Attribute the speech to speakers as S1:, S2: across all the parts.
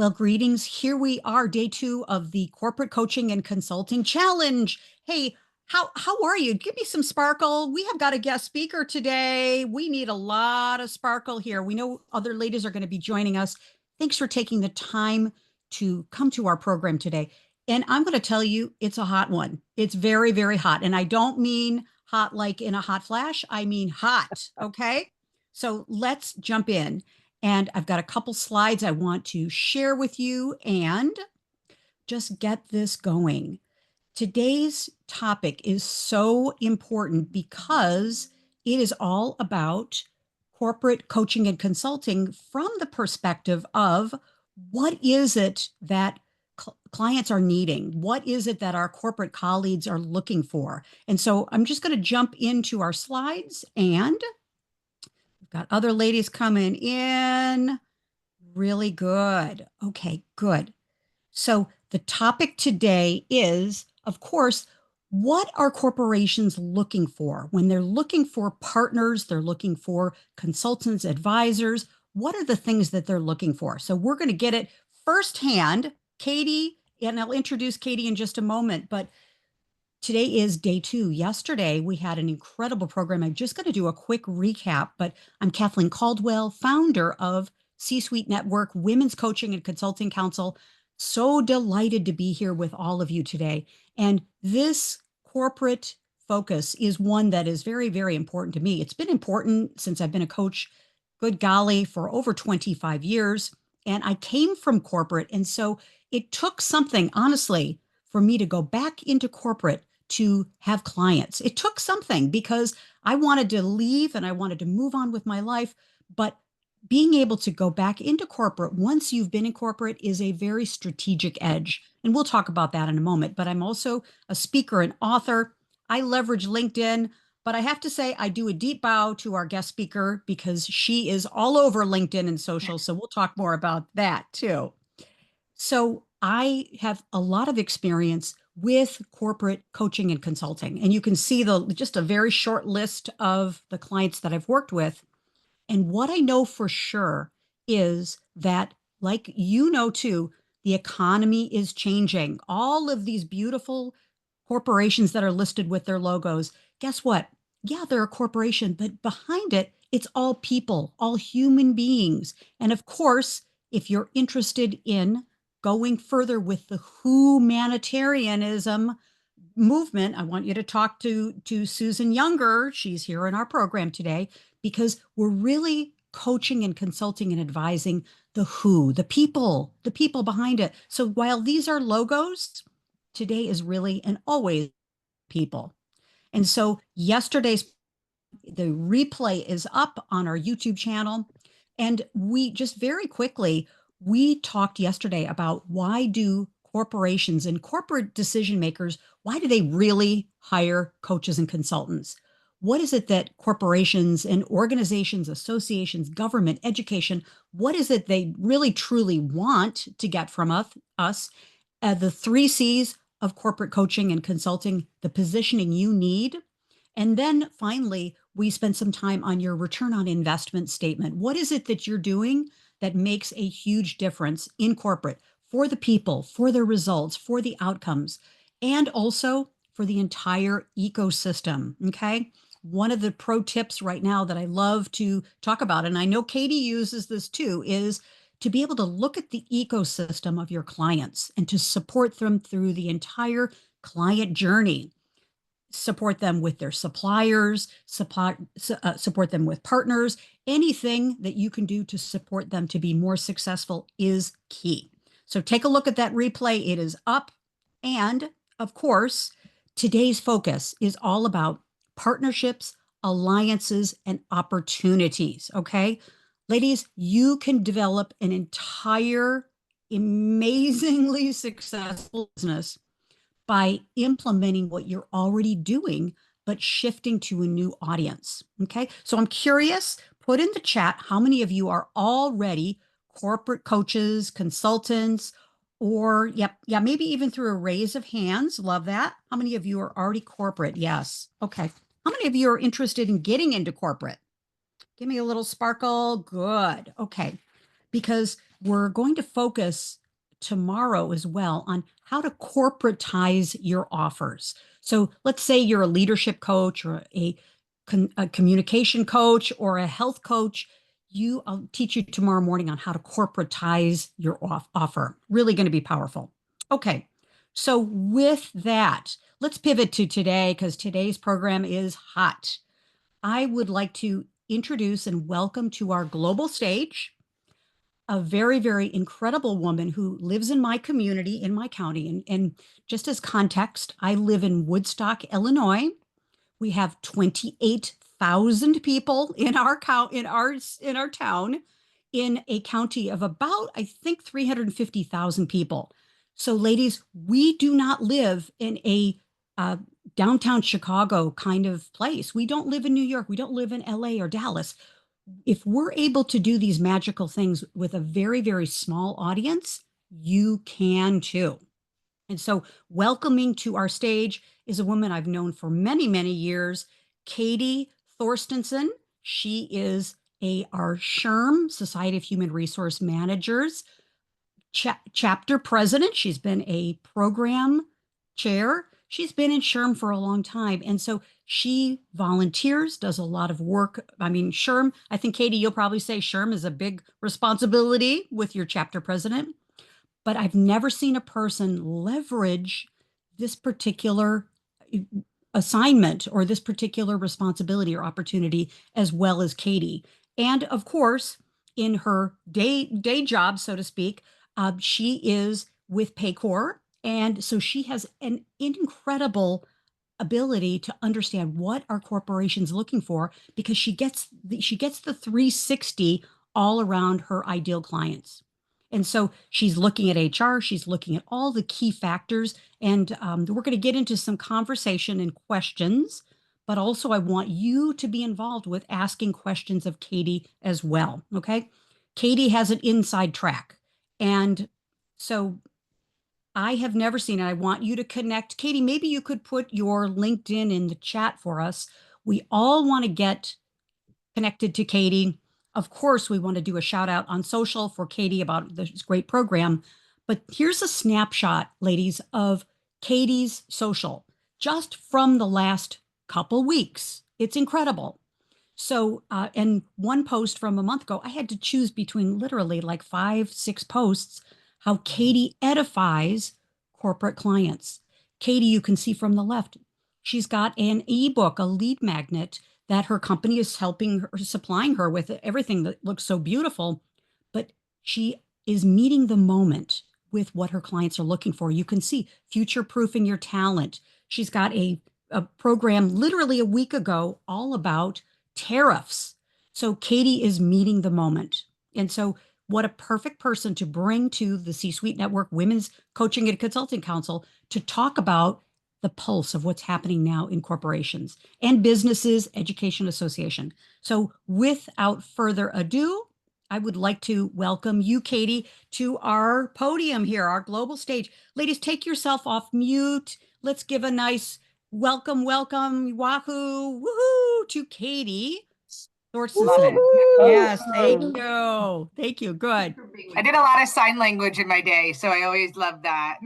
S1: Well, greetings. Here we are, day 2 of the Corporate Coaching and Consulting Challenge. Hey, how are you? Give me some sparkle. We have got a guest speaker today. We need a lot of sparkle here. We know other ladies are going to be joining us. Thanks for taking the time to come to our program today. And I'm going to tell you, it's a hot one. It's very, very hot. And I don't mean hot like in a hot flash. I mean hot. Okay. So let's jump in. And I've got a couple slides I want to share with you and just get this going. Today's topic is so important because it is all about corporate coaching and consulting from the perspective of what is it that clients are needing? What is it that our corporate colleagues are looking for? And so I'm just going to jump into our slides, and we've got other ladies coming in. Really good. Okay, good. So the topic today is, of course, what are corporations looking for? When they're looking for partners, they're looking for consultants, advisors. What are the things that they're looking for? So we're going to get it firsthand. Katie, and I'll introduce Katie in just a moment, but today is day 2. Yesterday, we had an incredible program. I'm just going to do a quick recap, but I'm Kathleen Caldwell, founder of C-Suite Network, Women's Coaching and Consulting Council. So delighted to be here with all of you today. And this corporate focus is one that is very, very important to me. It's been important since I've been a coach, good golly, for over 25 years. And I came from corporate. And so it took something, honestly, for me to go back into corporate to have clients. It took something because I wanted to leave and I wanted to move on with my life. But being able to go back into corporate once you've been in corporate is a very strategic edge. And we'll talk about that in a moment. But I'm also a speaker and author. I leverage LinkedIn, but I have to say I do a deep bow to our guest speaker because she is all over LinkedIn and social. So we'll talk more about that too. So I have a lot of experience with corporate coaching and consulting. And you can see just a very short list of the clients that I've worked with. And what I know for sure is that, like you know too, the economy is changing. All of these beautiful corporations that are listed with their logos, guess what? Yeah, they're a corporation, but behind it, it's all people, all human beings. And of course, if you're interested in going further with the humanitarianism movement, I want you to talk to Susan Younger. She's here in our program today because we're really coaching and consulting and advising the people behind it. So while these are logos, today is really and always people. And so yesterday's the replay is up on our YouTube channel. And we just very quickly, we talked yesterday about why do corporations and corporate decision makers, why do they really hire coaches and consultants? What is it that corporations and organizations, associations, government, education, what is it they really truly want to get from us? The 3 C's of corporate coaching and consulting, the positioning you need. And then finally, we spend some time on your return on investment statement. What is it that you're doing that makes a huge difference in corporate for the people, for the results, for the outcomes, and also for the entire ecosystem? Okay. One of the pro tips right now that I love to talk about, and I know Katie uses this too, is to be able to look at the ecosystem of your clients and to support them through the entire client journey. Support them with their suppliers, support them with partners. Anything that you can do to support them to be more successful is key. So take a look at that replay. It is up. And of course, today's focus is all about partnerships, alliances, and opportunities. Okay. Ladies, you can develop an entire amazingly successful business by implementing what you're already doing, but shifting to a new audience. Okay. So I'm curious, put in the chat how many of you are already corporate coaches, consultants, or, yep, yeah, maybe even through a raise of hands. Love that. How many of you are already corporate? Yes. Okay. How many of you are interested in getting into corporate? Give me a little sparkle. Good. Okay. Because we're going to focus tomorrow as well on how to corporatize your offers. So let's say you're a leadership coach or a communication coach or a health coach. I'll teach you tomorrow morning on how to corporatize your offer. Really going to be powerful. Okay. So with that, let's pivot to today because today's program is hot. I would like to introduce and welcome to our global stage a very, very incredible woman who lives in my community, in my county. And just as context, I live in Woodstock, Illinois. We have 28,000 people in our town, in a county of about, I think, 350,000 people. So, ladies, we do not live in a uh, downtown Chicago kind of place. We don't live in New York. We don't live in LA or Dallas. If we're able to do these magical things with a very, very small audience, you can too. And so, welcoming to our stage is a woman I've known for many, many years, Katie Thorstensen. She is our SHRM, Society of Human Resource Managers, chapter president. She's been a program chair. She's been in SHRM for a long time. And so she volunteers, does a lot of work. I mean, SHRM, I think, Katie, you'll probably say SHRM is a big responsibility with your chapter president, but I've never seen a person leverage this particular assignment or this particular responsibility or opportunity as well as Katie. And of course, in her day job, so to speak, she is with Paycor, and so she has an incredible ability to understand what our corporation's looking for because she gets the 360 all around her ideal clients. And so she's looking at HR, she's looking at all the key factors, and we're going to get into some conversation and questions. But also, I want you to be involved with asking questions of Katie as well. Okay. Katie has an inside track. And so I have never seen it. I want you to connect. Katie, maybe you could put your LinkedIn in the chat for us. We all want to get connected to Katie. Of course, we want to do a shout out on social for Katie about this great program. But here's a snapshot, ladies, of Katie's social just from the last couple weeks. It's incredible. So, and one post from a month ago, I had to choose between literally like 5, 6 posts, how Katie edifies corporate clients. Katie, you can see from the left, she's got an ebook, a lead magnet that her company is helping her, supplying her with everything that looks so beautiful. But she is meeting the moment with what her clients are looking for. You can see future proofing your talent. She's got a program literally a week ago all about tariffs. So Katie is meeting the moment. And so, what a perfect person to bring to the C Suite Network Women's Coaching and Consulting Council to talk about the pulse of what's happening now in corporations and businesses, Education Association. So, without further ado, I would like to welcome you, Katie, to our podium here, our global stage. Ladies, take yourself off mute. Let's give a nice welcome, wahoo, woohoo to Katie
S2: Love
S1: Thorstensen.
S2: it.
S1: Yes, thank
S2: Awesome.
S1: you. Thank you. Good.
S2: I did a lot of sign language in my day, so I always love that.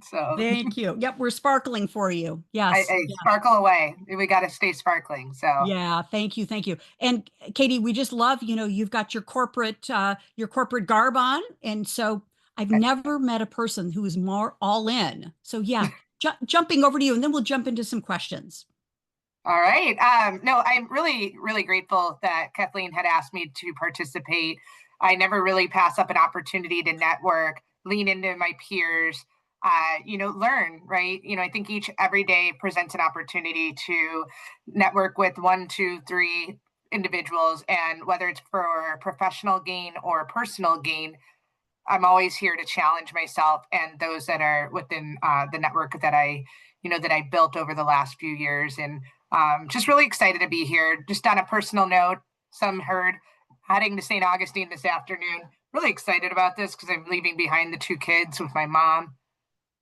S2: So
S1: Thank you. Yep, we're sparkling for you.
S2: I,
S1: Yes.
S2: I sparkle away. We got to stay sparkling. So
S1: Yeah, thank you, thank you. And Katie, we just love, you've got your corporate garb on, and so I've never met a person who is more all in. So yeah, jumping over to you, and then we'll jump into some questions.
S2: all right. No, I'm really, really grateful that Kathleen had asked me to participate. I never really pass up an opportunity to network, lean into my peers, learn, right? I think every day presents an opportunity to network with 1, 2, 3 individuals. And whether it's for professional gain or personal gain, I'm always here to challenge myself and those that are within the network that I built over the last few years. And just really excited to be here. Just on a personal note, some heard heading to St. Augustine this afternoon. Really excited about this because I'm leaving behind the 2 kids with my mom,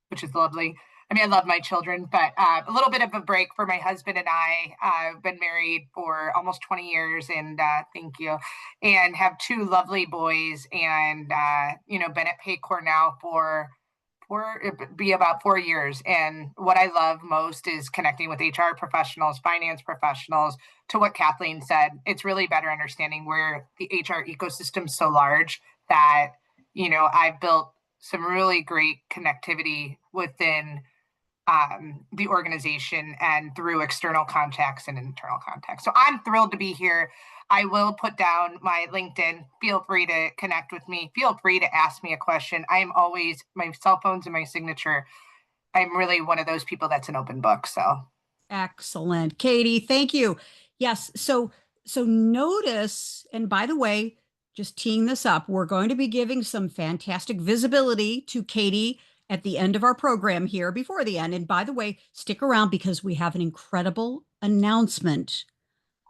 S2: which is lovely. I mean, I love my children, but a little bit of a break for my husband and I. I've been married for almost 20 years, and thank you, and have two lovely boys, and been at Paycor now for it'd be about 4 years. And what I love most is connecting with HR professionals, finance professionals. To what Kathleen said, it's really better understanding where the HR ecosystem is so large that I've built some really great connectivity within the organization and through external contacts and internal contacts. So I'm thrilled to be here. I will put down my LinkedIn. Feel free to connect with me. Feel free to ask me a question. I am always, my cell phone's in my signature. I'm really one of those people that's an open book. So
S1: Excellent. Katie, thank you. Yes, so notice, and by the way, just teeing this up, we're going to be giving some fantastic visibility to Katie at the end of our program here before the end. And by the way, stick around because we have an incredible announcement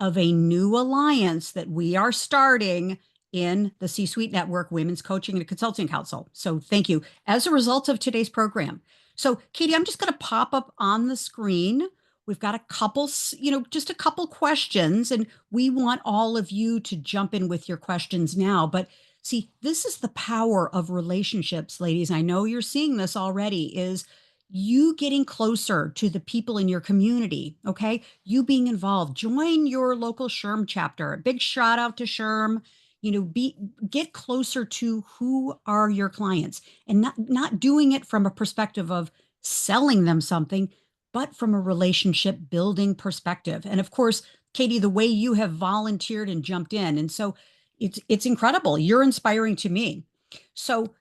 S1: of a new alliance that we are starting in the C-Suite Network Women's Coaching and Consulting Council. So thank you. As a result of today's program. So Katie, I'm just going to pop up on the screen. We've got a couple, just a couple questions, and we want all of you to jump in with your questions now. But see, this is the power of relationships, ladies. I know you're seeing this already, is you getting closer to the people in your community, okay? You being involved. Join your local SHRM chapter. A big shout out to SHRM. Get closer to who are your clients, and not doing it from a perspective of selling them something, but from a relationship building perspective. And of course, Katie, the way you have volunteered and jumped in, and so it's incredible. You're inspiring to me. So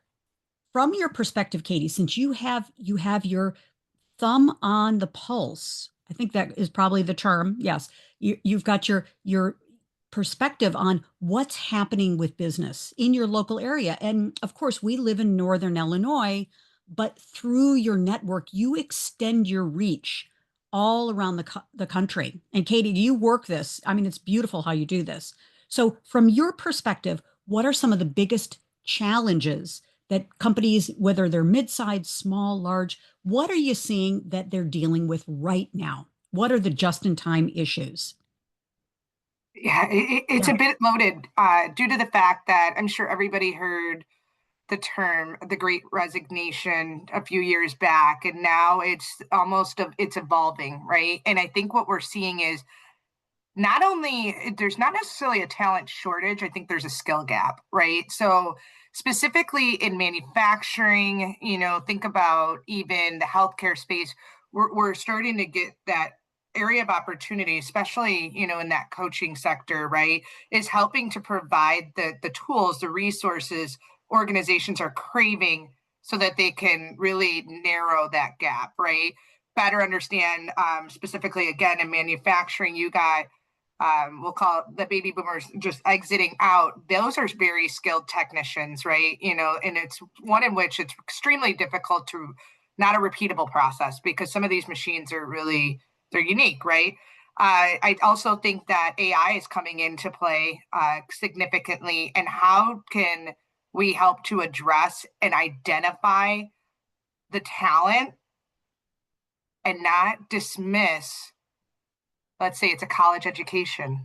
S1: from your perspective, Katie, since you have your thumb on the pulse, I think that is probably the term. Yes, you've got your perspective on what's happening with business in your local area. And of course, we live in Northern Illinois, but through your network, you extend your reach all around the country. And Katie, you work this. I mean, it's beautiful how you do this. So, from your perspective, what are some of the biggest challenges that companies, whether they're mid-sized, small, large, what are you seeing that they're dealing with right now? What are the just-in-time issues?
S2: yeah, it's
S1: Yeah.
S2: a bit loaded due to the fact that I'm sure everybody heard the term the great resignation a few years back, and now it's evolving, right? And I think what we're seeing is not only there's not necessarily a talent shortage, I think there's a skill gap, right? So specifically in manufacturing, think about even the healthcare space, we're starting to get that area of opportunity, especially in that coaching sector, right? Is helping to provide the tools, the resources organizations are craving so that they can really narrow that gap, right? Better understand, specifically again in manufacturing, you got we'll call it the baby boomers just exiting out. Those are very skilled technicians, right? And it's one in which it's extremely difficult to, not a repeatable process, because some of these machines are really, they're unique, right? I also think that AI is coming into play significantly. And how can we help to address and identify the talent and not dismiss, let's say it's a college education,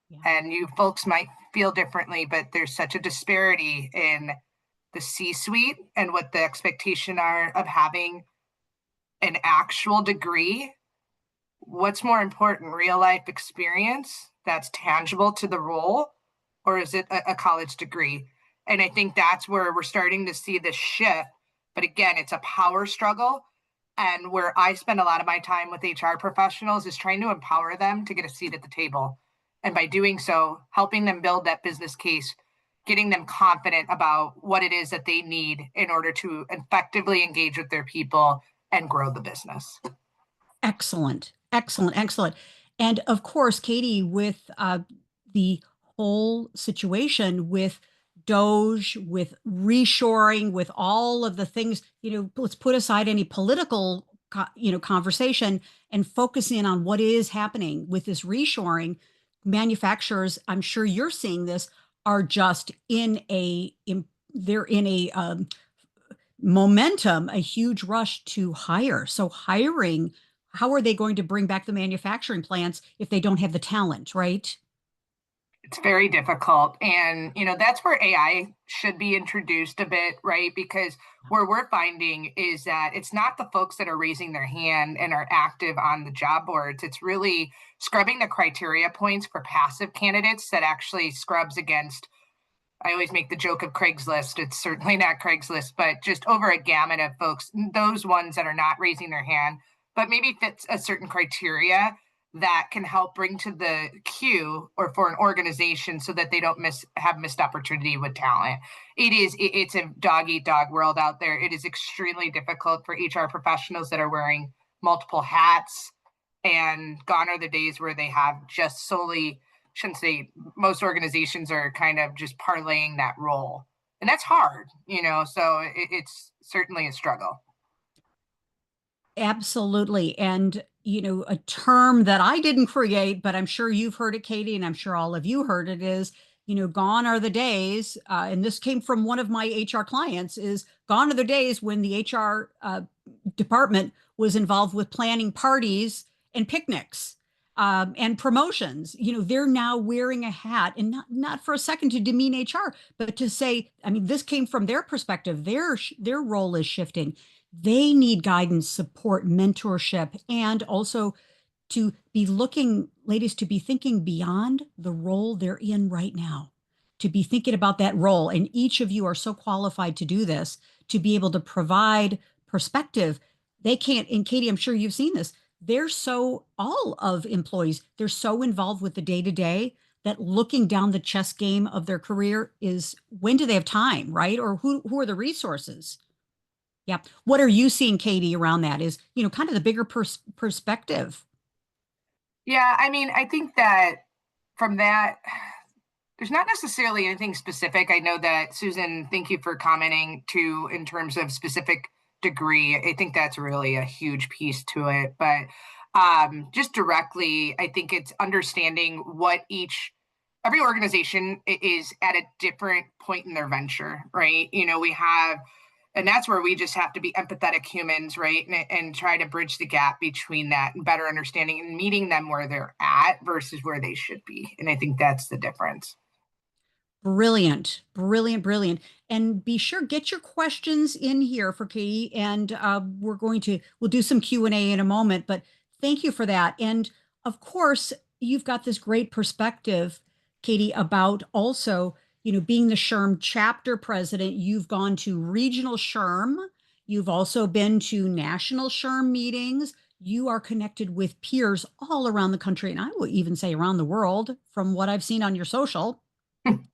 S1: Yeah.
S2: and you folks might feel differently, but there's such a disparity in the C-suite and what the expectation are of having an actual degree. What's more important, real life experience that's tangible to the role, or is it a college degree? And I think that's where we're starting to see this shift. But again, it's a power struggle. And where I spend a lot of my time with HR professionals is trying to empower them to get a seat at the table. And by doing so, helping them build that business case, getting them confident about what it is that they need in order to effectively engage with their people and grow the business.
S1: Excellent, excellent, excellent. And of course, Katie, with the whole situation with Doge, with reshoring, with all of the things, let's put aside any political, conversation and focus in on what is happening with this reshoring. Manufacturers, I'm sure you're seeing this, are just they're in a momentum, a huge rush to hire. So hiring, how are they going to bring back the manufacturing plants if they don't have the talent, right?
S2: It's very difficult. And, that's where AI should be introduced a bit, right? Because where we're finding is that it's not the folks that are raising their hand and are active on the job boards. It's really scrubbing the criteria points for passive candidates that actually scrubs against. I always make the joke of Craigslist. It's certainly not Craigslist, but just over a gamut of folks, those ones that are not raising their hand, but maybe fits a certain criteria that can help bring to the queue or for an organization so that they don't have missed opportunity with talent. It's a dog eat dog world out there. It is extremely difficult for HR professionals that are wearing multiple hats, and gone are the days where they have just solely, shouldn't say, most organizations are kind of just parlaying that role, and that's hard, so it's certainly a struggle.
S1: Absolutely. And, a term that I didn't create, but I'm sure you've heard it, Katie, and I'm sure all of you heard it is, gone are the days, and this came from one of my HR clients, is gone are the days when the HR department was involved with planning parties and picnics and promotions. They're now wearing a hat, and not for a second to demean HR, but to say, I mean, this came from their perspective. Their role is shifting. They need guidance, support, mentorship, and also to be looking, ladies, to be thinking beyond the role they're in right now, to be thinking about that role. And each of you are so qualified to do this, to be able to provide perspective. They can't, and Katie, I'm sure you've seen this. All of employees, they're so involved with the day to day that looking down the chess game of their career is, when do they have time, right? Or who are the resources? Yeah. What are you seeing, Katie, around that is, kind of the bigger perspective?
S2: Yeah, I mean, I think that from that, there's not necessarily anything specific. I know that, Susan, thank you for commenting too in terms of specific degree. I think that's really a huge piece to it. But just directly, I think it's understanding what every organization is at a different point in their venture, right? We have, and that's where we just have to be empathetic humans, right? And try to bridge the gap between that and better understanding and meeting them where they're at versus where they should be. And I think that's the difference.
S1: Brilliant, brilliant, brilliant. And be sure, get your questions in here for Katie, and we'll do some Q&A in a moment, but thank you for that. And of course, you've got this great perspective, Katie, about also, being the SHRM chapter president. You've gone to regional SHRM. You've also been to national SHRM meetings. You are connected with peers all around the country, and I will even say around the world from what I've seen on your social.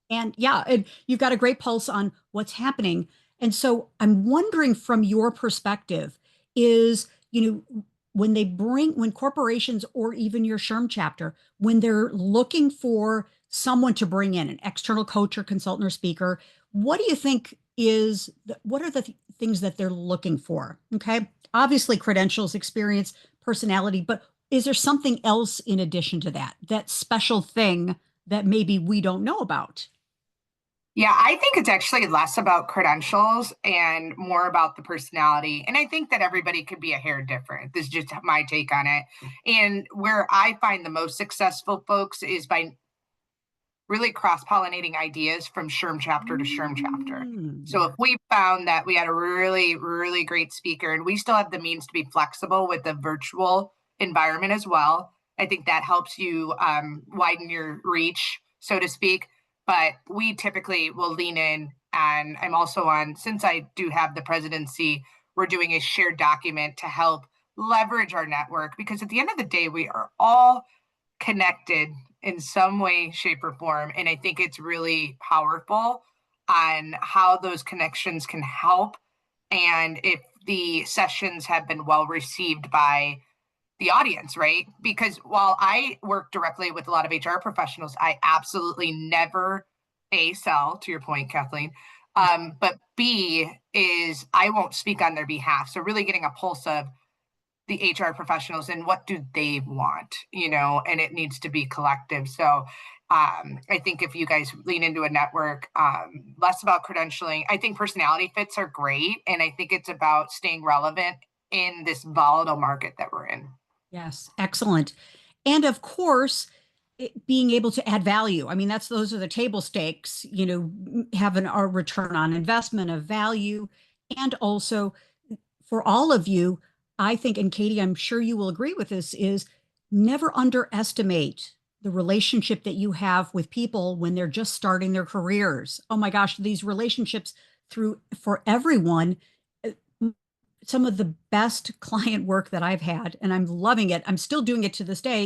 S1: And yeah, you've got a great pulse on what's happening. And so I'm wondering from your perspective is, when corporations or even your SHRM chapter, when they're looking for someone to bring in, an external coach or consultant or speaker, what do you think what are the things that they're looking for? Okay. Obviously credentials, experience, personality, but is there something else in addition to that, that special thing that maybe we don't know about?
S2: Yeah, I think it's actually less about credentials and more about the personality. And I think that everybody could be a hair different. This is just my take on it. And where I find the most successful folks is by really cross-pollinating ideas from SHRM chapter to SHRM chapter. So
S1: Yeah.
S2: if we found that we had a really, really great speaker and we still have the means to be flexible with the virtual environment as well, I think that helps you widen your reach, so to speak. But we typically will lean in, and I'm also on, since I do have the presidency, we're doing a shared document to help leverage our network, because at the end of the day, we are all connected in some way, shape, or form. And I think it's really powerful on how those connections can help. And if the sessions have been well received by the audience, right? Because while I work directly with a lot of HR professionals, I absolutely never sell, to your point, Kathleen. But B is I won't speak on their behalf. So really getting a pulse of the HR professionals and what do they want, and it needs to be collective. So I think if you guys lean into a network, less about credentialing, I think personality fits are great. And I think it's about staying relevant in this volatile market that we're in.
S1: Yes, excellent. And of course, being able to add value. I mean, those are the table stakes, having our return on investment of value. And also for all of you, I think, and Katie, I'm sure you will agree with this, is never underestimate the relationship that you have with people when they're just starting their careers. Oh my gosh, these relationships through for everyone, uh, some of the best client work that I've had, and I'm loving it. I'm still doing it to this day,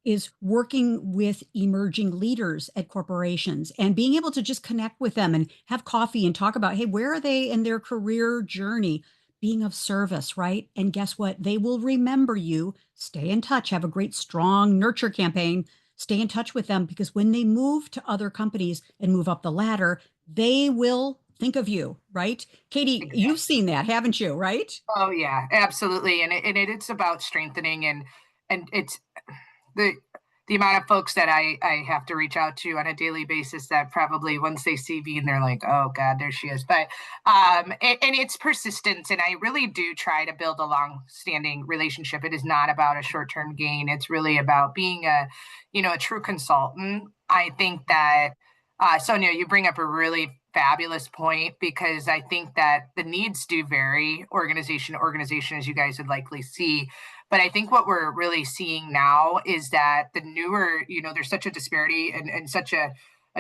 S1: is working with emerging leaders at corporations and being able to just connect with them and have coffee and talk about, hey, where are they in their career journey? Being of service, right? And guess what? They will remember you. Stay in touch, have a great, strong nurture campaign. Stay in touch with them because when they move to other companies and move up the ladder, they will think of you, right? Katie, you've
S2: Exactly.
S1: seen that, haven't you? Right?
S2: Oh yeah, absolutely. It's about strengthening and it's the the amount of folks that I have to reach out to on a daily basis that probably once they see me and they're like, oh God, there she is. But and it's persistence, and I really do try to build a long-standing relationship. It is not about a short-term gain. It's really about being a true consultant. I think that Sonia, you bring up a really fabulous point because I think that the needs do vary organization to organization, as you guys would likely see. But I think what we're really seeing now is that the newer, there's such a disparity and such a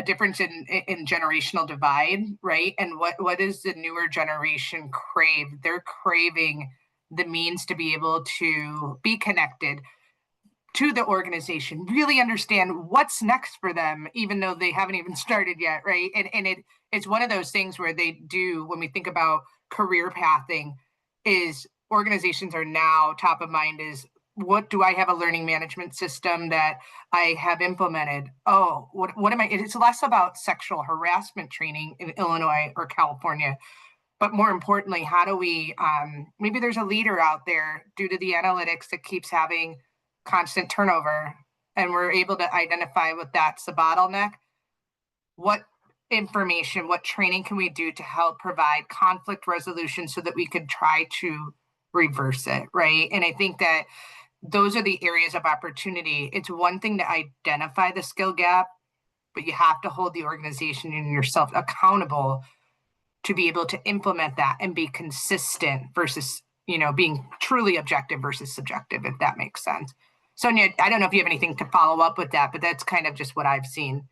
S2: difference in generational divide, right? And what is the newer generation crave? They're craving the means to be able to be connected to the organization, really understand what's next for them, even though they haven't even started yet, right? It's one of those things where they do, when we think about career pathing, is organizations are now top of mind is what do I have a learning management system that I have implemented? Oh, what am I? It's less about sexual harassment training in Illinois or California, but more importantly, how do we maybe there's a leader out there due to the analytics that keeps having constant turnover and we're able to identify what that's the bottleneck. What information, what training can we do to help provide conflict resolution so that we could try to reverse it, right? And I think that those are the areas of opportunity. It's one thing to identify the skill gap, but you have to hold the organization and yourself accountable to be able to implement that and be consistent versus being truly objective versus subjective, if that makes sense. Sonia, I don't know if you have anything to follow up with that, but that's kind of just what I've seen.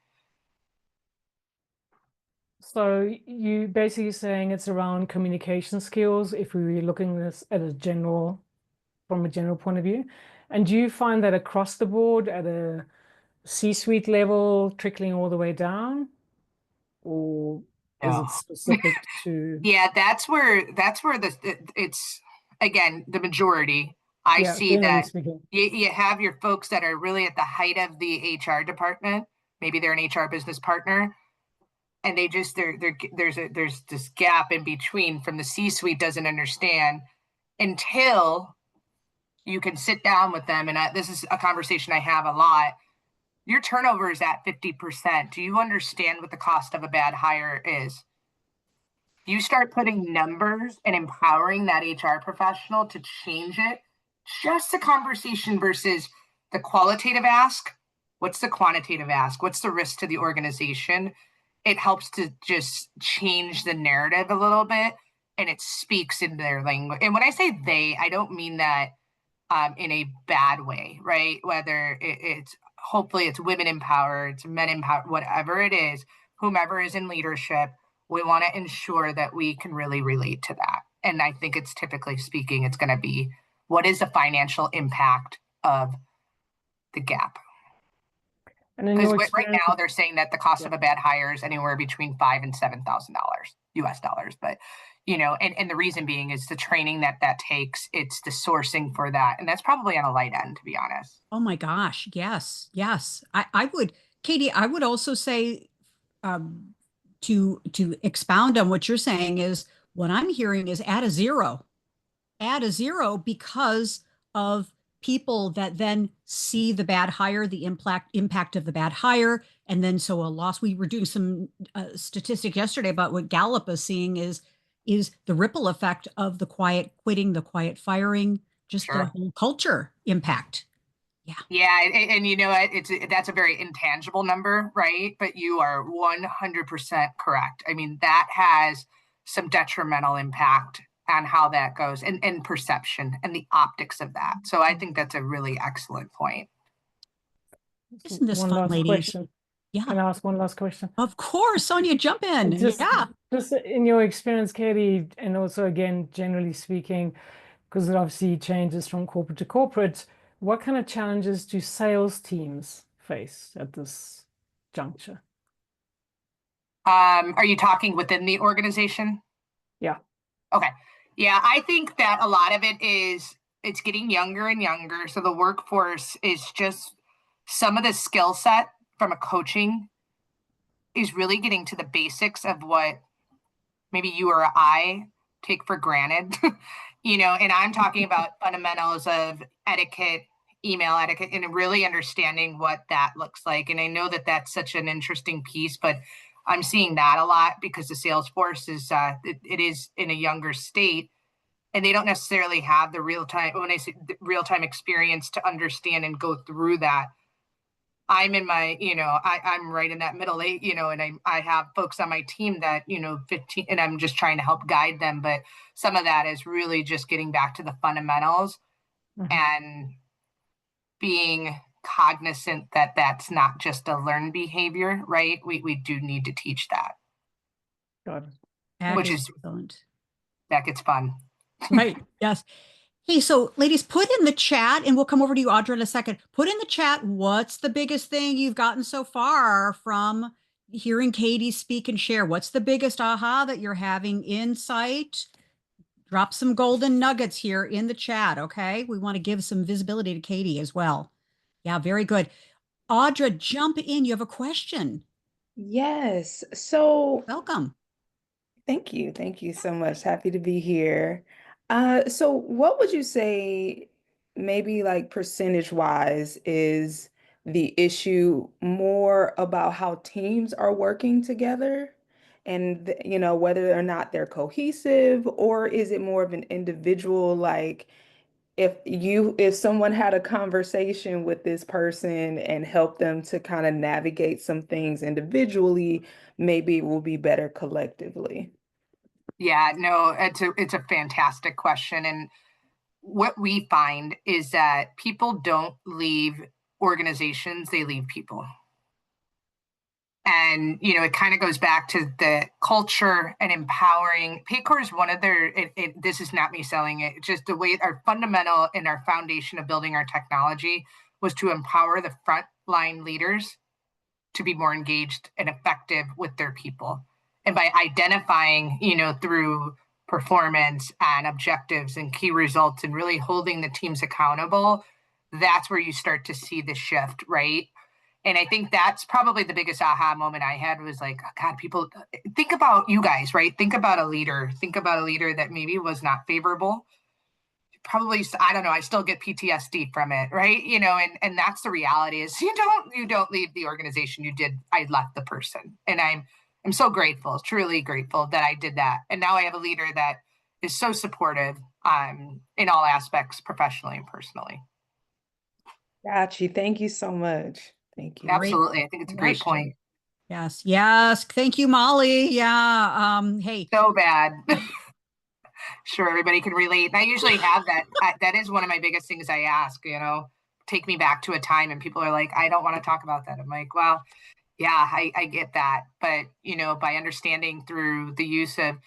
S3: So you basically saying it's around communication skills if we were looking at this at from a general point of view. And do you find that across the board at a C-suite level, trickling all the way down, or is
S2: No.
S3: it specific to?
S2: Yeah, that's where it's again the majority. I
S3: Yeah,
S2: see
S3: generally
S2: that
S3: speaking.
S2: you have your folks that are really at the height of the HR department. Maybe they're an HR business partner, and there's this gap in between from the C-suite doesn't understand until you can sit down with them. And this is a conversation I have a lot. Your turnover is at 50%. Do you understand what the cost of a bad hire is? You start putting numbers and empowering that HR professional to change it, just the conversation versus the qualitative ask. What's the quantitative ask? What's the risk to the organization? It helps to just change the narrative a little bit and it speaks in their language. And when I say they, I don't mean that in a bad way, right? Whether it's hopefully it's women empowered, it's men empowered, whatever it is, whomever is in leadership, we want to ensure that we can really relate to that. And I think it's typically speaking, it's going to be what is the financial impact of the gap?
S3: And in
S2: Because
S3: your
S2: right
S3: experience,
S2: now they're saying that the cost
S3: yeah.
S2: of a bad hire is anywhere between $5,000 and $7,000 US dollars. But and the reason being is the training that takes, it's the sourcing for that. And that's probably on a light end, to be honest.
S1: Oh my gosh. Yes. Yes. I would, Katie, I would also say, um, to expound on what you're saying is what I'm hearing is add a zero because of people that then see the bad hire, the impact of the bad hire, and then so a loss. We were doing some statistics yesterday about what Gallup is seeing is the ripple effect of the quiet quitting, the quiet firing, just the
S2: Sure.
S1: whole culture impact. Yeah.
S2: Yeah, and you know what? That's a very intangible number, right? But you are 100% correct. I mean, that has some detrimental impact on how that goes and perception and the optics of that. So I think that's a really excellent point.
S1: Isn't this
S3: One
S1: fun,
S3: last
S1: ladies?
S3: question.
S1: Yeah.
S3: Can I ask one last question?
S1: Of course, Sonia, jump in.
S3: Just,
S1: Yeah.
S3: just in your experience, Katie, and also again, generally speaking, because it obviously changes from corporate to corporate, what kind of challenges do sales teams face at this juncture?
S2: Are you talking within the organization?
S3: Yeah.
S2: Okay. Yeah, I think that a lot of it is it's getting younger and younger. So the workforce is just some of the skill set from a coaching is really getting to the basics of what maybe you or I take for granted, and I'm talking about fundamentals of etiquette, email etiquette, and really understanding what that looks like. And I know that that's such an interesting piece, but I'm seeing that a lot because the sales force it is in a younger state and they don't necessarily have the real time, when I say real time experience to understand and go through that. I'm in my, I'm right in that middle age, and I have folks on my team that, 15, and I'm just trying to help guide them. But some of that is really just getting back to the fundamentals and being cognizant that that's not just a learned behavior, right? We do need to teach that,
S3: Got
S2: which is,
S1: Excellent.
S2: that gets fun.
S1: Right. Yes. Hey, so ladies, put in the chat, and we'll come over to you, Audra, in a second. Put in the chat, what's the biggest thing you've gotten so far from hearing Katie speak and share? What's the biggest aha that you're having insight? Drop some golden nuggets here in the chat, okay? We want to give some visibility to Katie as well. Yeah, very good. Audra, jump in. You have a question.
S4: Yes. So
S1: Welcome.
S4: thank you. Thank you so much. Happy to be here. So what would you say, maybe like percentage wise, is the issue more about how teams are working together and, whether or not they're cohesive, or is it more of an individual, like if someone had a conversation with this person and helped them to kind of navigate some things individually, maybe it will be better collectively.
S2: Yeah, no, it's a fantastic question. And what we find is that people don't leave organizations, they leave people. And it kind of goes back to the culture and empowering. Paycor is one of their, this is not me selling it, it's just the way our fundamental and our foundation of building our technology was to empower the frontline leaders to be more engaged and effective with their people. And by identifying, through performance and objectives and key results and really holding the teams accountable, that's where you start to see the shift, right? And I think that's probably the biggest aha moment I had was like, oh God, people think about you guys, right? Think about a leader. Think about a leader that maybe was not favorable. Probably, I don't know, I still get PTSD from it, right? And that's the reality is you don't leave the organization you did. I left the person. And I'm so grateful, truly grateful that I did that. And now I have a leader that is so supportive in all aspects, professionally and personally.
S4: Got you. Thank you so much. Thank you.
S2: Absolutely. I think it's a great point.
S1: Yes. Yes. Thank you, Molly. Yeah. Hey.
S2: So bad. Sure, everybody can relate. And I usually have that. That is one of my biggest things I ask, take me back to a time, and people are like, I don't want to talk about that. I'm like, well, yeah, I get that. But, by understanding through the use of,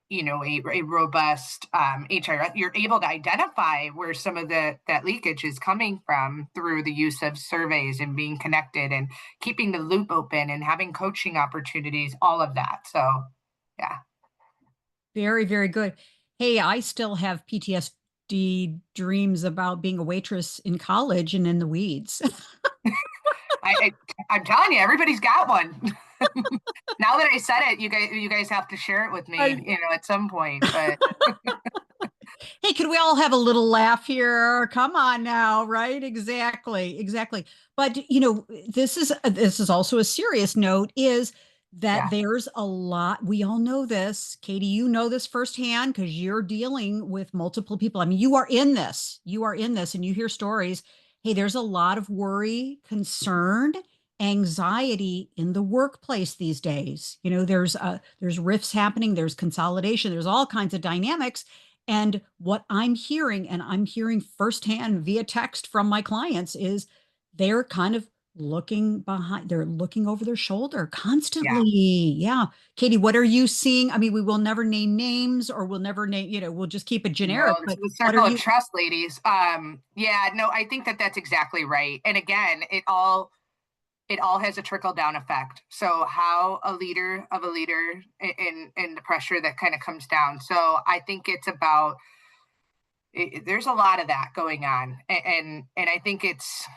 S2: a robust HR, you're able to identify where some of that leakage is coming from through the use of surveys and being connected and keeping the loop open and having coaching opportunities, all of that. So, yeah.
S1: Very, very good. Hey, I still have PTSD dreams about being a waitress in college and in the weeds.
S2: I'm telling you, everybody's got one. Now that I said it, you guys have to share it with me, at some point. But
S1: Hey, can we all have a little laugh here? Come on now, right? Exactly, exactly. But this is also a serious note is that
S2: Yeah.
S1: there's a lot, we all know this. Katie, you know this firsthand because you're dealing with multiple people. I mean, you are in this and you hear stories. Hey, there's a lot of worry, concern, anxiety in the workplace these days. There's rifts happening, there's consolidation, there's all kinds of dynamics. And what I'm hearing, and I'm hearing firsthand via text from my clients, is they're kind of they're looking over their shoulder constantly.
S2: Yeah.
S1: Yeah. Katie, what are you seeing? I mean, we will never name names or we'll never name, we'll just keep it
S2: No,
S1: generic,
S2: this
S1: but
S2: is a
S1: what are
S2: circle of
S1: you?
S2: trust, ladies. Yeah, no, I think that that's exactly right. And again, it all has a trickle down effect. So how a leader of a leader in the pressure that kind of comes down. So I think it's about there's a lot of that going on, and I think it's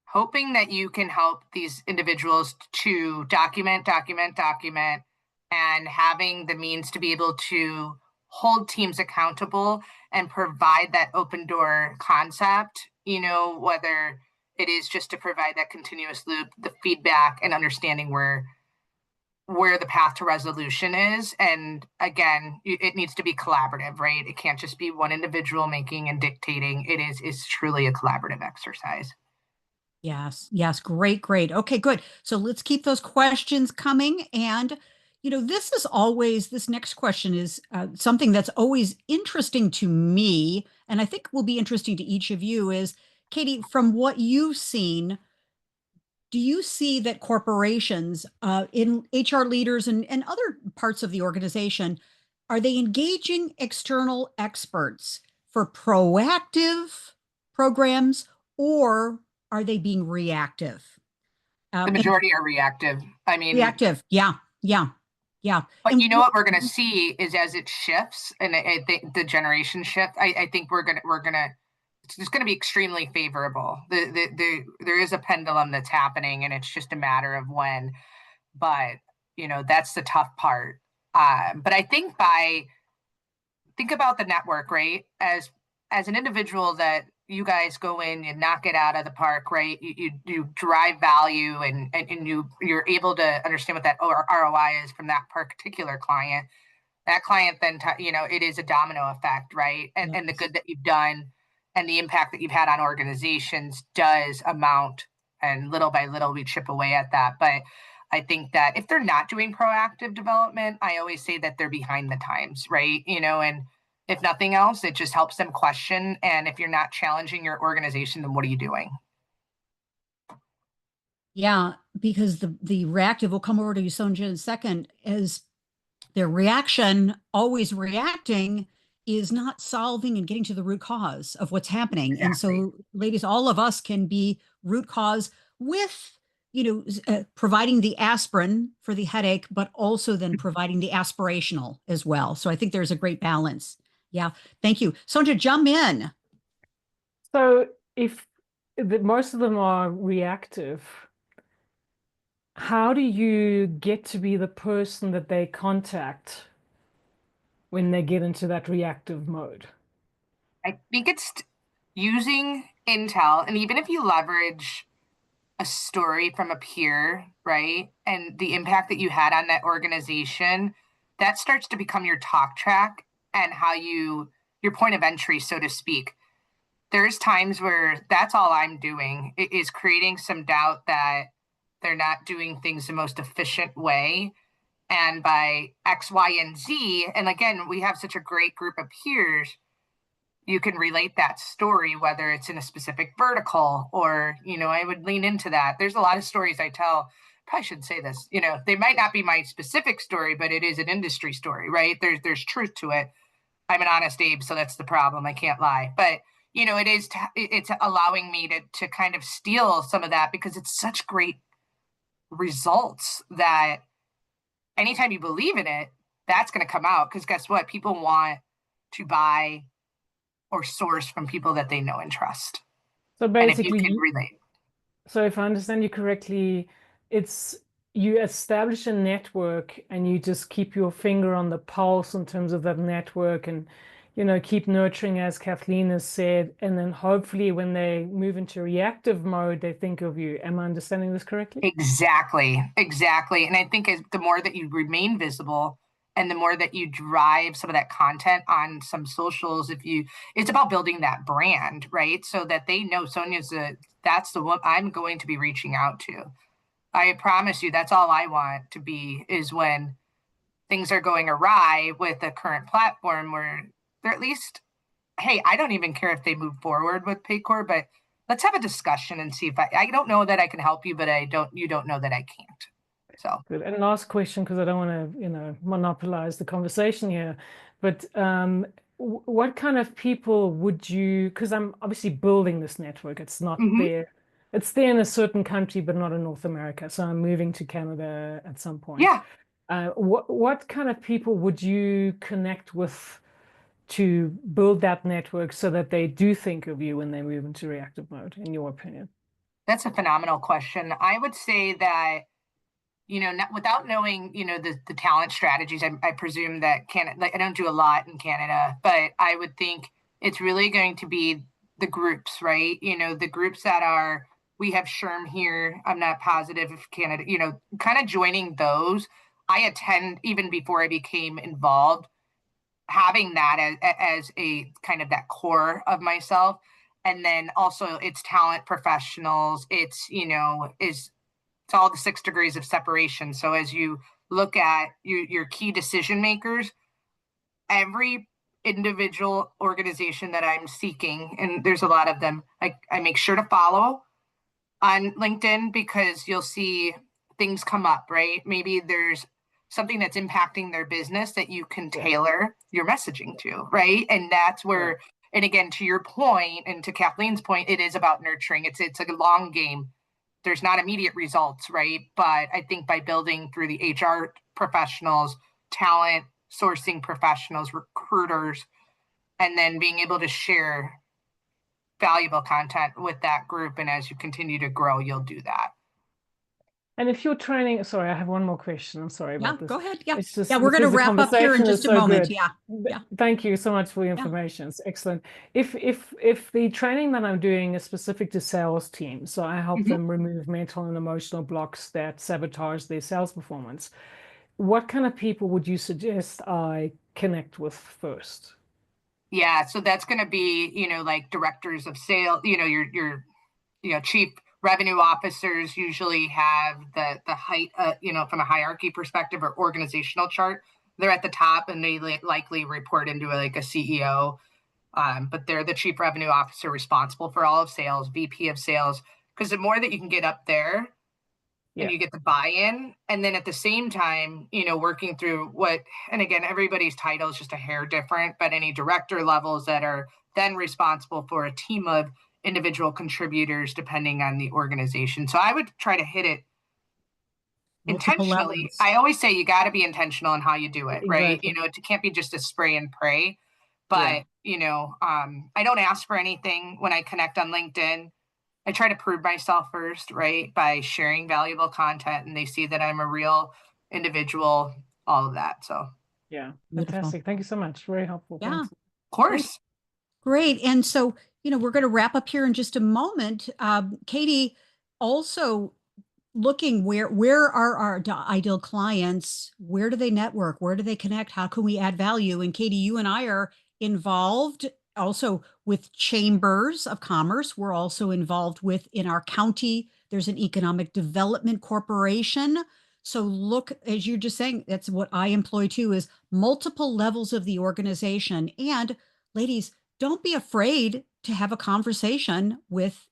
S2: hoping that you can help these individuals to document, and having the means to be able to hold teams accountable and provide that open door concept, whether it is just to provide that continuous loop, the feedback and understanding where the path to resolution is. And again, it needs to be collaborative, right? It can't just be one individual making and dictating. It's truly a collaborative exercise.
S1: Yes, yes, great, great. Okay, good. So let's keep those questions coming. And, this next question is something that's always interesting to me, and I think will be interesting to each of you is, Katie, from what you've seen, do you see that corporations, in HR leaders and other parts of the organization, are they engaging external experts for proactive programs or are they being reactive?
S2: The
S1: And
S2: majority are reactive. I mean,
S1: reactive, yeah, yeah, yeah.
S2: but
S1: And
S2: you know what we're going to see is as it shifts, and I think the generation shift, I think we're gonna it's just going to be extremely favorable. There is a pendulum that's happening, and it's just a matter of when. But that's the tough part. But I think think about the network, right? As an individual that you guys go in, you knock it out of the park, right? You drive value, and you're able to understand what that ROI is from that particular client. That client then it is a domino effect, right? And the
S1: yes.
S2: good that you've done and the impact that you've had on organizations does amount, and little by little we chip away at that. But I think that if they're not doing proactive development, I always say that they're behind the times, right? And if nothing else, it just helps them question. And if you're not challenging your organization, then what are you doing?
S1: Yeah, because the reactive, will come over to you, Sonja, in a second, is their reaction, always reacting, is not solving and getting to the root cause of what's happening. And
S2: Exactly.
S1: so, ladies, all of us can be root cause with, providing the aspirin for the headache, but also then providing the aspirational as well. So I think there's a great balance. Yeah. Thank you. Sonja, jump in.
S3: So if most of them are reactive, how do you get to be the person that they contact when they get into that reactive mode?
S2: I think it's using intel, and even if you leverage a story from a peer, right? And the impact that you had on that organization, that starts to become your talk track and your point of entry, so to speak. There's times where that's all I'm doing is creating some doubt that they're not doing things the most efficient way. And by X, Y, and Z, and again, we have such a great group of peers, you can relate that story, whether it's in a specific vertical or, I would lean into that. There's a lot of stories I tell. Probably should say this, they might not be my specific story, but it is an industry story, right? There's truth to it. I'm an honest Abe, so that's the problem. I can't lie. But, it's allowing me to kind of steal some of that because it's such great results that anytime you believe in it, that's going to come out. Because guess what? People want to buy or source from people that they know and trust.
S3: So
S2: And if you
S3: basically,
S2: can relate.
S3: so if I understand you correctly, it's you establish a network and you just keep your finger on the pulse in terms of that network and, keep nurturing, as Kathleen has said, and then hopefully when they move into reactive mode, they think of you. Am I understanding this correctly?
S2: Exactly. And I think the more that you remain visible and the more that you drive some of that content on some socials, it's about building that brand, right? So that they know that's the one I'm going to be reaching out to. I promise you, that's all I want to be, is when things are going awry with the current platform, where they're at least, hey, I don't even care if they move forward with Paycor, but let's have a discussion and see if I don't know that I can help you, but you don't know that I can't. So
S3: good. And last question, because I don't want to, monopolize the conversation here, but what kind of people would you, because I'm obviously building this network, it's not there. It's there in a certain country, but not in North America. So I'm moving to Canada at some point.
S2: Yeah.
S3: What kind of people would you connect with to build that network so that they do think of you when they move into reactive mode, in your opinion?
S2: That's a phenomenal question. I would say that, without knowing, the talent strategies, I presume that Canada, like, I don't do a lot in Canada, but I would think it's really going to be the groups, right? The groups we have SHRM here. I'm not positive if Canada, kind of joining those. I attend even before I became involved, having that as a kind of that core of myself. And then also it's talent professionals. It's all the 6 degrees of separation. So as you look at your key decision makers, every individual organization that I'm seeking, and there's a lot of them, I make sure to follow on LinkedIn, because you'll see things come up, right? Maybe there's something that's impacting their business that you can tailor your messaging to, right? And that's where, and again, to your point and to Kathleen's point, it is about nurturing. It's a long game. There's not immediate results, right? But I think by building through the HR professionals, talent sourcing professionals, recruiters, and then being able to share valuable content with that group, and as you continue to grow, you'll do that.
S3: And if you're training, sorry, I have one more question. I'm sorry about this.
S1: Go ahead. Yeah.
S3: It's just,
S1: yeah, we're going to wrap up here in just a moment.
S3: Good.
S1: Yeah.
S3: Thank you so much for the information. It's excellent. If the training that I'm doing is specific to sales teams, so I help them remove mental and emotional blocks that sabotage their sales performance, what kind of people would you suggest I connect with first?
S2: Yeah, so that's going to be, like directors of sales, your chief revenue officers usually have the height, from a hierarchy perspective or organizational chart. They're at the top and they likely report into a CEO. But they're the chief revenue officer responsible for all of sales, VP of sales, because the more that you can get up there and you get the buy-in, and then at the same time, working through and again, everybody's title is just a hair different, but any director levels that are then responsible for a team of individual contributors depending on the organization. So I would try to hit it intentionally. I always say you got to be intentional in how you do it, right? It can't be just a spray and pray. But, I don't ask for anything when I connect on LinkedIn. I try to prove myself first, right? By sharing valuable content, and they see that I'm a real individual, all of that. So,
S3: yeah, fantastic. Thank you so much. Very helpful.
S1: Yeah,
S3: thanks.
S2: Of course.
S1: Great. And so, we're going to wrap up here in just a moment. Katie, also looking where are our ideal clients? Where do they network? Where do they connect? How can we add value? And Katie, you and I are involved also with chambers of commerce. We're also involved with, in our county, there's an economic development corporation. So look, as you're just saying, that's what I employ too, is multiple levels of the organization. And ladies, don't be afraid to have a conversation with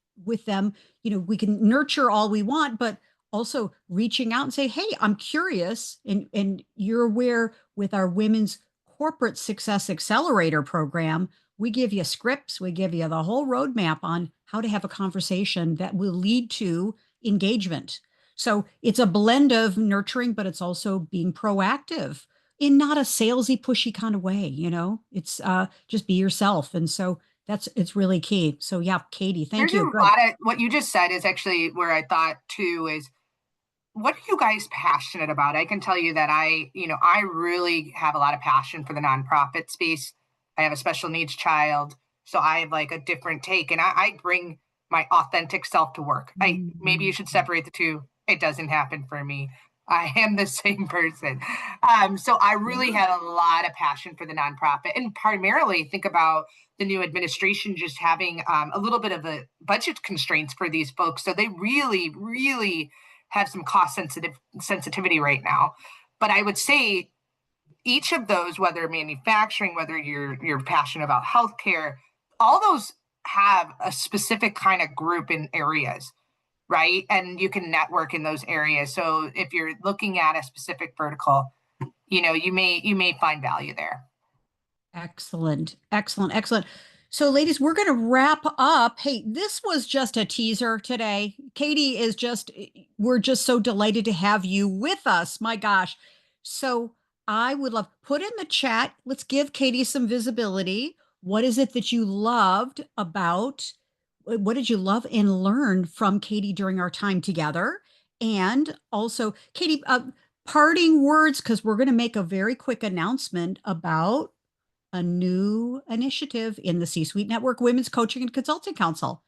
S1: them. We can nurture all we want, but also reaching out and say, hey, I'm curious. And you're aware, with our Women's Corporate Success Accelerator program, we give you scripts, we give you the whole roadmap on how to have a conversation that will lead to engagement. So it's a blend of nurturing, but it's also being proactive in not a salesy, pushy kind of way. It's just be yourself. And so it's really key. So yeah, Katie, thank you.
S2: There's a lot of what you just said is actually where I thought too is what are you guys passionate about? I can tell you that I really have a lot of passion for the nonprofit space. I have a special needs child, so I have like a different take, and I bring my authentic self to work. Maybe you should separate the two. It doesn't happen for me. I am the same person. So I really
S1: Yeah.
S2: have a lot of passion for the nonprofit, and primarily think about the new administration just having a little bit of a budget constraints for these folks. So they really, really have some cost sensitivity right now. But I would say each of those, whether manufacturing, whether you're passionate about healthcare, all those have a specific kind of group in areas, right? And you can network in those areas. So if you're looking at a specific vertical, you may find value there.
S1: Excellent, excellent, excellent. So, ladies, we're going to wrap up. Hey, this was just a teaser today. Katie is just, we're just so delighted to have you with us. My gosh. So, I would love, put in the chat, let's give Katie some visibility. What is it that you loved about, what did you love and learn from Katie during our time together? And also, Katie, parting words, because we're going to make a very quick announcement about a new initiative in the C-Suite Network Women's Coaching and Consulting Council.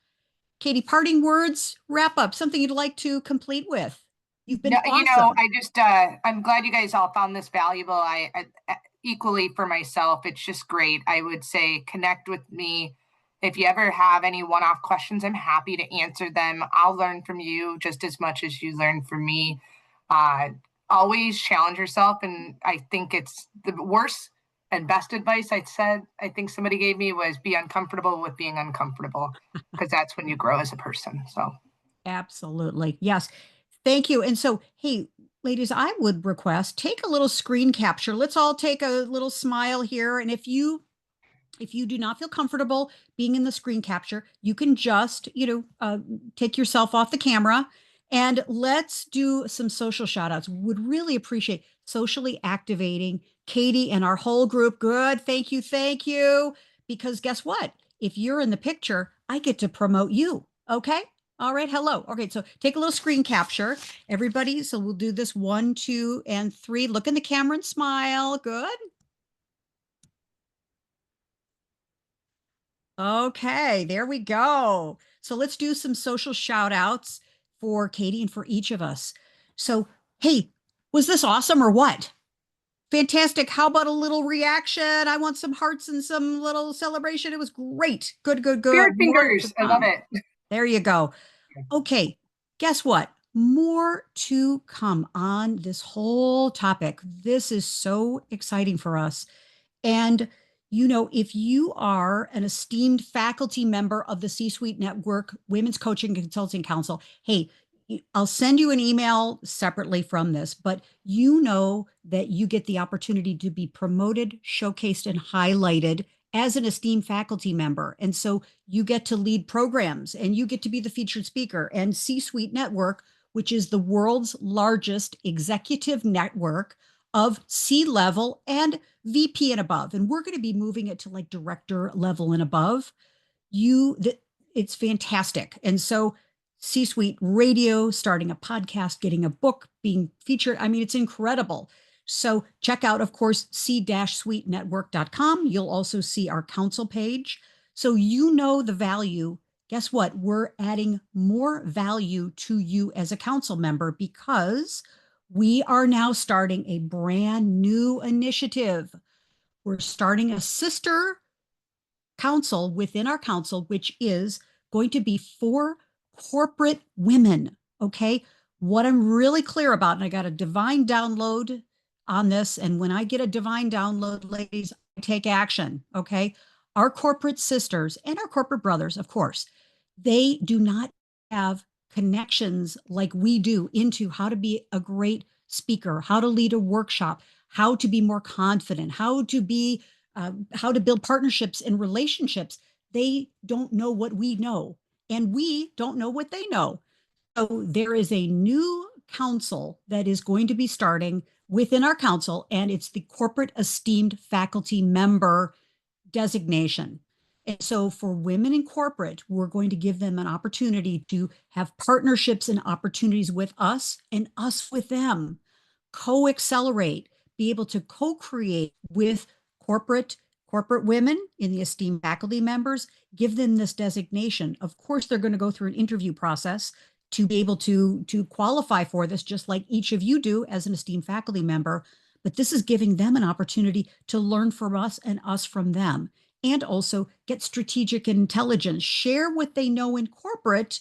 S1: Katie, parting words, wrap up, something you'd like to complete with. You've been
S2: No,
S1: awesome.
S2: I'm glad you guys all found this valuable. I equally for myself, it's just great. I would say connect with me. If you ever have any one-off questions, I'm happy to answer them. I'll learn from you just as much as you learn from me. Uh, Always challenge yourself. And I think it's the worst and best advice I think somebody gave me was be uncomfortable with being uncomfortable, because that's when you grow as a person. So
S1: Absolutely. Yes. Thank you. And so, hey, ladies, I would request take a little screen capture. Let's all take a little smile here. And if you do not feel comfortable being in the screen capture, you can just, take yourself off the camera and let's do some social shout outs. Would really appreciate socially activating Katie and our whole group. Good. Thank you. Thank you. Because guess what? If you're in the picture, I get to promote you. Okay. All right. Hello. Okay. So take a little screen capture, everybody. So we'll do this 1, 2, and 3. Look in the camera and smile. Good. Okay, there we go. So let's do some social shout outs for Katie and for each of us. So, hey, was this awesome or what? Fantastic. How about a little reaction? I want some hearts and some little celebration. It was great. Good, good,
S2: spirit
S1: good. More to
S2: fingers, I love
S1: come.
S2: it.
S1: There you go. Okay, guess what? More to come on this whole topic. This is so exciting for us. And, if you are an esteemed faculty member of the C-Suite Network Women's Coaching and Consulting Council, hey, I'll send you an email separately from this, but you know that you get the opportunity to be promoted, showcased, and highlighted as an esteemed faculty member. And so you get to lead programs and you get to be the featured speaker. And C-Suite Network, which is the world's largest executive network of C-level and VP and above, and we're going to be moving it to like director level and above. It's fantastic. And so C-Suite radio, starting a podcast, getting a book, being featured. I mean, it's incredible. So check out, of course, c-suitenetwork.com. You'll also see our council page. So the value. Guess what? We're adding more value to you as a council member because we are now starting a brand new initiative. We're starting a sister council within our council, which is going to be for corporate women. Okay. What I'm really clear about, and I got a divine download on this. And when I get a divine download, ladies, I take action. Okay. Our corporate sisters and our corporate brothers, of course, they do not have connections like we do into how to be a great speaker, how to lead a workshop, how to be more confident, how to build partnerships and relationships. They don't know what we know, and we don't know what they know. So there is a new council that is going to be starting within our council, and it's the corporate esteemed faculty member designation. And so for women in corporate, we're going to give them an opportunity to have partnerships and opportunities with us and us with them, co-accelerate, be able to co-create with corporate women in the esteemed faculty members, give them this designation. Of course, they're going to go through an interview process to be able to qualify for this, just like each of you do as an esteemed faculty member. But this is giving them an opportunity to learn from us and us from them, and also get strategic intelligence, share what they know in corporate,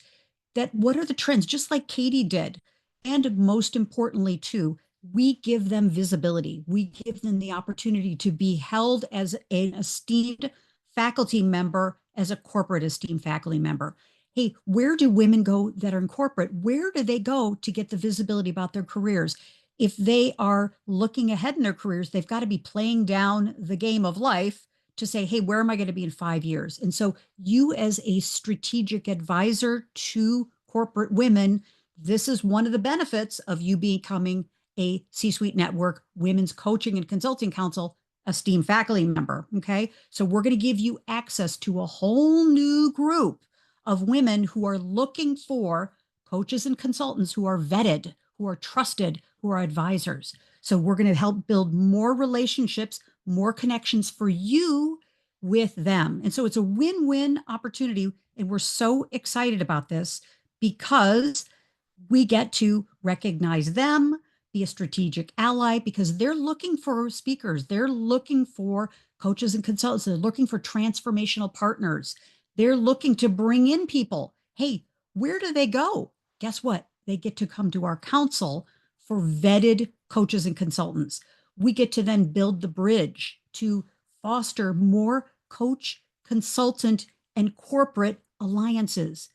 S1: that what are the trends, just like Katie did. And most importantly, too, we give them visibility. We give them the opportunity to be held as an esteemed faculty member, as a corporate esteemed faculty member. Hey, where do women go that are in corporate? Where do they go to get the visibility about their careers? If they are looking ahead in their careers, they've got to be playing down the game of life to say, hey, where am I going to be in 5 years? And so you, as a strategic advisor to corporate women, this is one of the benefits of you becoming a C-Suite Network Women's Coaching and Consulting Council esteemed faculty member. Okay. So we're going to give you access to a whole new group of women who are looking for coaches and consultants who are vetted, who are trusted, who are advisors. So we're going to help build more relationships, more connections for you with them. And so it's a win-win opportunity. And we're so excited about this because we get to recognize them, be a strategic ally, because they're looking for speakers. They're looking for coaches and consultants. They're looking for transformational partners. They're looking to bring in people. Hey, where do they go? Guess what? They get to come to our council for vetted coaches and consultants. We get to then build the bridge to foster more coach, consultant, and corporate alliances.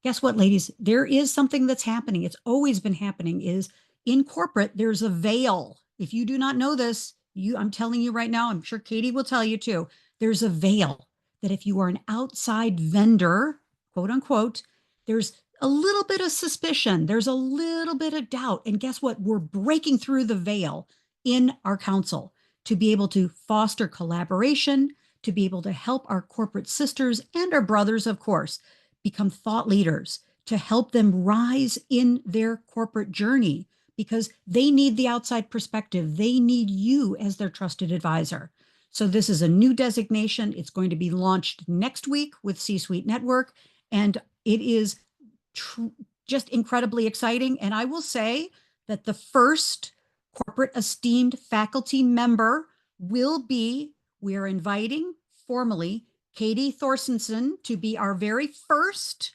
S1: Guess what, ladies? There is something that's happening. It's always been happening, is in corporate, there's a veil. If you do not know this, I'm telling you right now, I'm sure Katie will tell you too, there's a veil that if you are an outside vendor, quote unquote, there's a little bit of suspicion, there's a little bit of doubt. And guess what? We're breaking through the veil in our council to be able to foster collaboration, to be able to help our corporate sisters and our brothers, of course, become thought leaders, to help them rise in their corporate journey, because they need the outside perspective. They need you as their trusted advisor. So this is a new designation. It's going to be launched next week with C-Suite Network, and it is just incredibly exciting. And I will say that the first corporate esteemed faculty member will be, we are inviting formally Katie Thorstensen to be our very first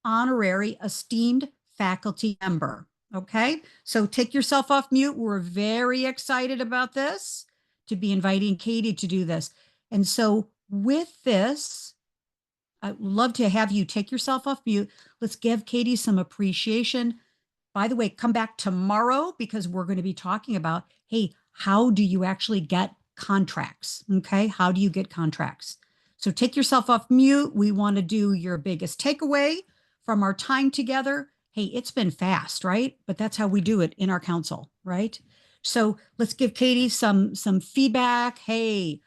S1: honorary esteemed faculty member. Okay, so take yourself off mute. We're very excited about this, to be inviting Katie to do this. And so with this, I'd love to have you take yourself off mute. Let's give Katie some appreciation. By the way, come back tomorrow because we're going to be talking about, hey, how do you actually get contracts? Okay, how do you get contracts? So take yourself off mute. We want to do your biggest takeaway from our time together. Hey, it's been fast, right? But that's how we do it in our council, right? So let's give Katie some feedback. Hey,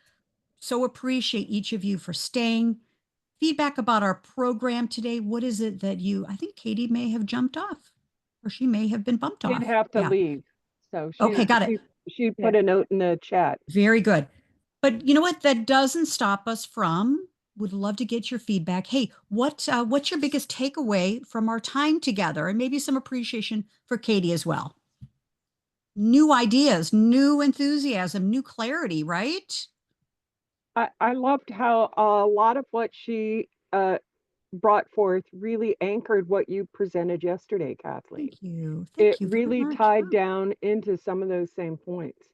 S1: so appreciate each of you for staying. Feedback about our program today. What is it that I think Katie may have jumped off, or she may have been bumped
S5: Did
S1: off.
S5: have to
S1: Yeah.
S5: leave. So
S1: Okay, got it.
S5: she put a note in the chat.
S1: Very good. But you know what? That doesn't stop us from, would love to get your feedback. Hey, what's your biggest takeaway from our time together? And maybe some appreciation for Katie as well. New ideas, new enthusiasm, new clarity, right?
S5: I loved how a lot of what she brought forth really anchored what you presented yesterday, Kathleen.
S1: Thank you.
S5: It
S1: Thank you very
S5: really
S1: much.
S5: tied down into some of those same points.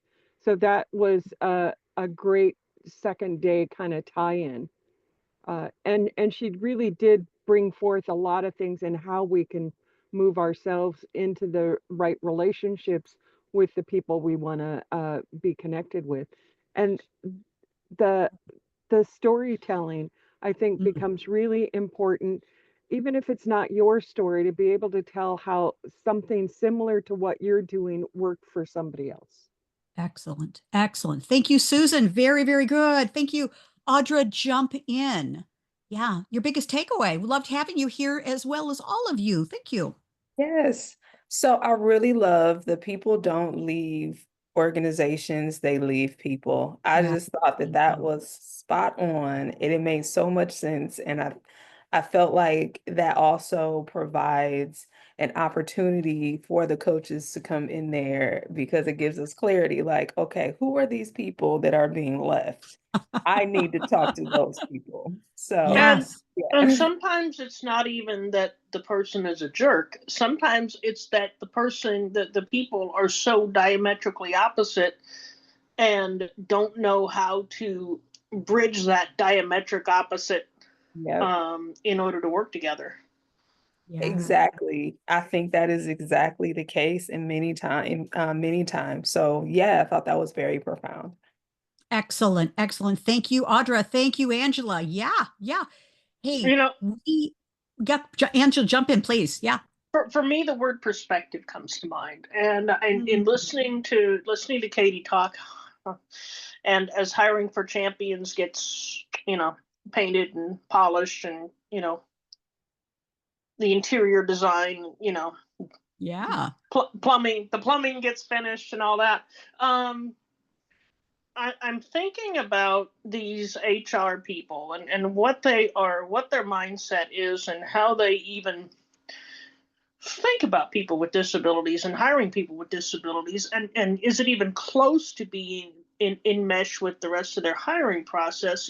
S5: So that was a great second day kind of tie-in. And she really did bring forth a lot of things in how we can move ourselves into the right relationships with the people we want to be connected with. And the storytelling, I think, becomes really important, even if it's not your story, to be able to tell how something similar to what you're doing worked for somebody else.
S1: Excellent. Excellent. Thank you, Susan. Very, very good. Thank you. Audra, jump in. Yeah, your biggest takeaway. We loved having you here as well as all of you. Thank you.
S4: Yes. So I really love the people don't leave organizations, they leave people. I
S1: Yeah.
S4: just thought that
S1: Thank
S4: that
S1: you.
S4: was spot on, and it made so much sense. And I felt like that also provides an opportunity for the coaches to come in there because it gives us clarity, like, okay, who are these people that are being left? I need to talk to those people. So,
S6: And
S1: Yes.
S6: and
S4: yeah.
S6: sometimes it's not even that the person is a jerk. Sometimes it's that the people are so diametrically opposite and don't know how to bridge that diametric opposite
S4: Yeah.
S6: in order to work together.
S1: Yeah.
S4: Exactly. I think that is exactly the case in many times. So yeah, I thought that was very profound.
S1: Excellent. Excellent. Thank you, Audra. Thank you, Angela. Yeah. Yeah.
S6: You
S1: Hey,
S6: know,
S1: we got Angela, jump in, please. Yeah.
S6: for me, the word perspective comes to mind, and in
S1: Mm.
S6: listening to Katie talk, and as hiring for champions gets painted and polished, and the interior design,
S1: Yeah.
S6: plumbing, the plumbing gets finished and all that. Um, I'm thinking about these HR people and what they are, what their mindset is, and how they even think about people with disabilities and hiring people with disabilities, and is it even close to being in mesh with the rest of their hiring process,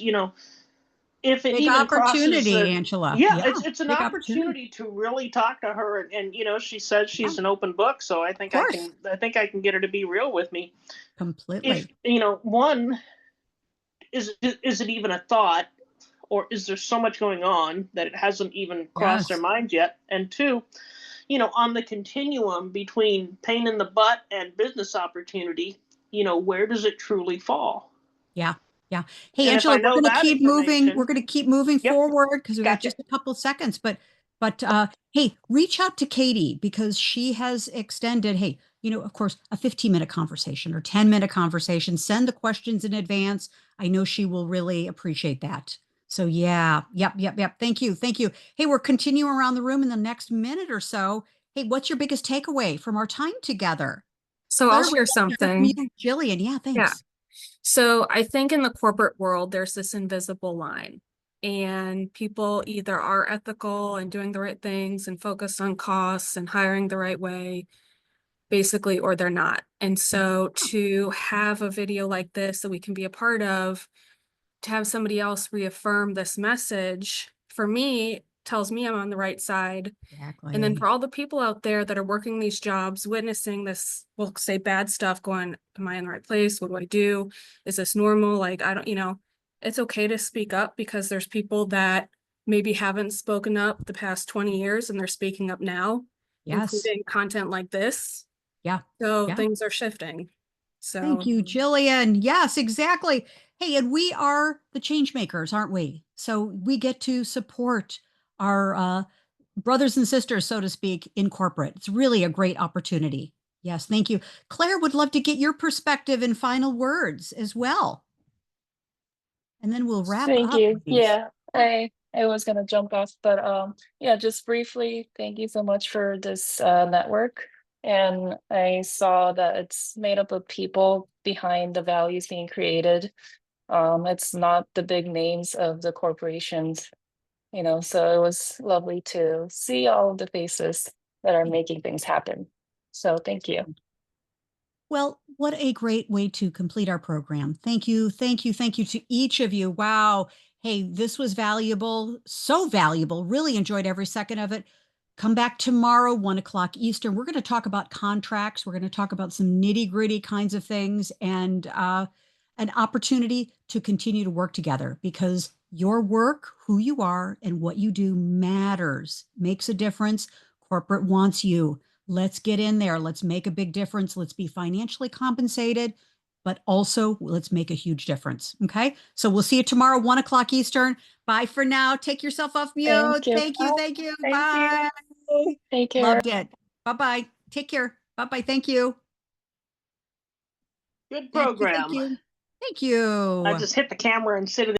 S6: if it
S1: Big
S6: even crosses
S1: opportunity,
S6: the.
S1: Angela.
S6: Yeah,
S1: Yeah.
S6: it's an
S1: Big opportunity.
S6: opportunity to really talk to her, and she says
S1: Yeah.
S6: she's an open book, so I
S1: Of
S6: think
S1: course.
S6: I can get her to be real with me. If
S1: Completely.
S6: one, is it even a thought, or is there so much going on that it hasn't even crossed their
S1: Yes.
S6: mind yet? And two, on the continuum between pain in the butt and business opportunity, where does it truly fall?
S1: Yeah. Yeah. Hey,
S6: And if I
S1: Angela, we're
S6: know
S1: going to
S6: that
S1: keep moving. We're
S6: information,
S1: going to keep moving
S6: yep,
S1: forward because we got
S6: gotcha.
S1: just a couple seconds. But hey, reach out to Katie because she has extended, hey, of course, a 15-minute conversation or 10-minute conversation. Send the questions in advance. I know she will really appreciate that. So yeah. Yep, yep, yep. Thank you. Thank you. Hey, we're continuing around the room in the next minute or so. Hey, what's your biggest takeaway from our time together?
S7: So I'll
S1: Claire, we'd
S7: share
S1: love to hear from
S7: something.
S1: you. Jillian, yeah,
S7: Yeah.
S1: thanks.
S7: So I think in the corporate world, there's this invisible line, and people either are ethical and doing the right things and focused on costs and hiring the right way, basically, or they're not. And so to have a video like this that we can be a part of, to have somebody else reaffirm this message, for me, tells me I'm on the right side. And then
S1: Exactly.
S7: for all the people out there that are working these jobs, witnessing this, we'll say bad stuff, going, am I in the right place? What do I do? Is this normal? Like, I don't, it's okay to speak up because there's people that maybe haven't spoken up the past 20 years and they're speaking up now,
S1: Yes.
S7: including content like this.
S1: Yeah.
S7: So
S1: Yeah.
S7: things are shifting.
S1: Thank
S7: So
S1: you, Jillian. Yes, exactly. Hey, and we are the change makers, aren't we? So we get to support our brothers and sisters, so to speak, in corporate. It's really a great opportunity. Yes, thank you. Claire would love to get your perspective and final words as well. And then we'll wrap
S8: Thank
S1: up,
S8: you.
S1: please.
S8: Yeah, I was gonna jump off, but yeah, just briefly, thank you so much for this network. And I saw that it's made up of people behind the values being created. It's not the big names of the corporations, so it was lovely to see all of the faces that are making things happen. So thank you.
S1: Well, what a great way to complete our program. Thank you, thank you, thank you to each of you. Wow. Hey, this was valuable, so valuable. Really enjoyed every second of it. Come back tomorrow, 1 o'clock Eastern. We're going to talk about contracts. We're going to talk about some nitty gritty kinds of things and an opportunity to continue to work together because your work, who you are, and what you do matters, makes a difference. Corporate wants you. Let's get in there. Let's make a big difference. Let's be financially compensated, but also let's make a huge difference. Okay. So we'll see you tomorrow, 1 o'clock Eastern. Bye for now. Take yourself off mute.
S8: Thank you.
S1: Thank you. Thank you.
S8: Thank
S1: Bye.
S8: you. Take care.
S1: Loved it. Bye bye. Take care. Bye bye. Thank you.
S6: Good
S1: Thank you. Thank
S6: program.
S1: you. Thank
S6: I
S1: you.
S6: just hit the camera and sit